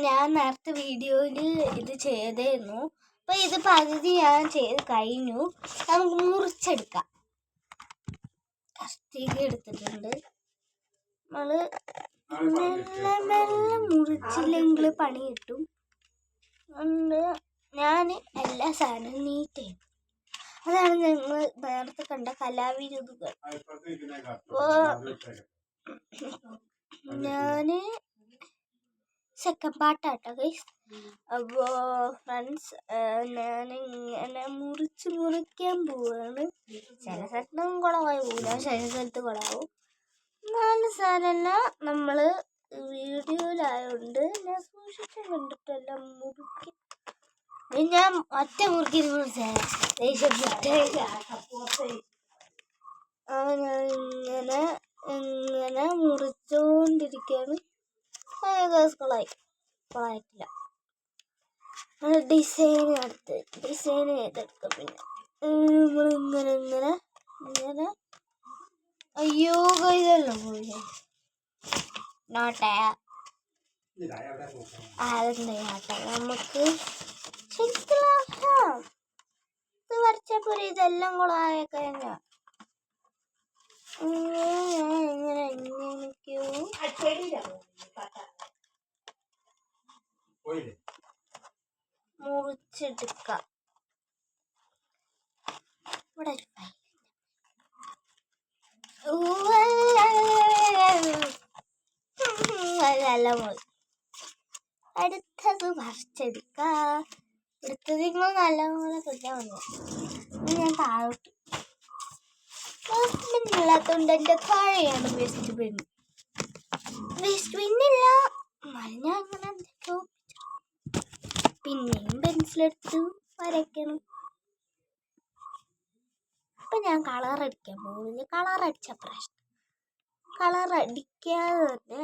ഞാൻ നേരത്തെ വീഡിയോയിൽ ഇത് ചെയ്തായിരുന്നു. അപ്പോൾ ഇത് പകുതി ഞാൻ ചെയ്ത് കഴിഞ്ഞു. നമുക്ക് മുറിച്ചെടുക്കാം. കഷ്ടിക എടുത്തിട്ടുണ്ട്. നമ്മൾ മെല്ലെ മെല്ലെ മുറിച്ചില്ലെങ്കിൽ പണി കിട്ടും. അതുകൊണ്ട് ഞാൻ എല്ലാ സാധനവും നീറ്റ് ചെയ്യും. അതാണ് ഞങ്ങൾ നേരത്തെ കണ്ട കലാവിരുതുകൾ. ഞാൻ സെക്കൻഡ് പാർട്ടാട്ടോ ഗൈസ്. അപ്പോൾ ഫ്രണ്ട്സ്, ഞാനിങ്ങനെ മുറിക്കാൻ പോവാണ്. ചില സ്ഥലത്തും കുളമായി പോകില്ല, ചില സ്ഥലത്ത് കുളമാവും. നാല് സാധനമല്ല നമ്മൾ വീഡിയോയിലായതുകൊണ്ട് ഞാൻ സൂക്ഷിച്ച് കണ്ടിട്ടെല്ലാം മുറിക്കും. ഞാൻ ഒറ്റ മുറിക്കിനെ കുറിച്ച് ഇങ്ങനെ മുറിച്ചുകൊണ്ടിരിക്കുകയാണ്. കൊളായിട്ടില്ല. ഡിസൈൻ ചെയ്തെടുക്കാം. പിന്നെ നമ്മളിങ്ങനെ അയ്യോ ഇതെല്ലാം പോയി നോട്ടെ. അതെന്താ നമുക്ക് ശരിക്കും ഇത് വരച്ചപ്പോ ഇതെല്ലാം കൊളായ കഴിഞ്ഞ എങ്ങനെയൊക്കെയോ മുറിച്ചെടുക്കാം. ഇവിടെ അതെല്ലാം പോയി. അടുത്തത് വരച്ചെടുക്കാം. അടുത്തത് നിങ്ങൾ നല്ലപോലെ കൊല്ലാൻ വന്നു. ഞാൻ താഴോട്ട് ഇല്ലാത്തതുകൊണ്ട് എൻ്റെ താഴെയാണ് വേസ്റ്റ് പിന്നില്ല. ഞാൻ അങ്ങനെ എന്തൊക്കെയോ പിന്നെയും പെൻസിലെടുത്ത് വരയ്ക്കണം. ഇപ്പം ഞാൻ കളർ അടിക്കാൻ പോകുന്നില്ല. കളർ അടിച്ച പ്രശ്നം കളർ അടിക്കാതെ തന്നെ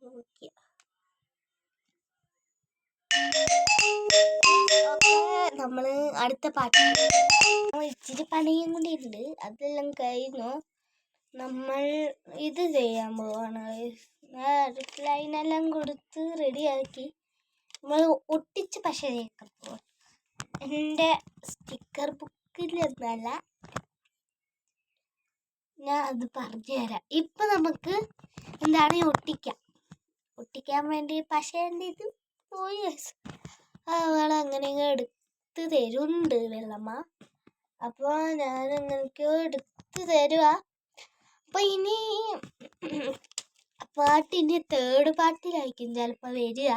നോക്കിയ നമ്മൾ അടുത്ത പാട്ട് ഇച്ചിരി പണിയും കൂടി ഉണ്ട്. അതെല്ലാം കഴിഞ്ഞു. നമ്മൾ ഇത് ചെയ്യാൻ പോവാണ്. ലൈനെല്ലാം കൊടുത്ത് റെഡിയാക്കി നമ്മൾ ഒട്ടിച്ച് പശ തേക്കാൻ പോവാണ്. എൻ്റെ സ്റ്റിക്കർ ബുക്കിലൊന്നല്ല, ഞാൻ അത് പറഞ്ഞു തരാം. ഇപ്പം നമുക്ക് എന്താണ് ഒട്ടിക്കാൻ വേണ്ടി പശേൻ്റെ ഇത് പോയി അവൾ അങ്ങനെയൊക്കെ എടുത്ത് തരുന്നുണ്ട് വെള്ളമ്മ. അപ്പോൾ ഞാൻ അങ്ങനെയൊക്കെയോ എടുത്ത് തരുക. അപ്പോൾ ഇനി പാട്ടിൻ്റെ തേർഡ് പാർട്ടിലായിരിക്കും ചിലപ്പോൾ വരിക.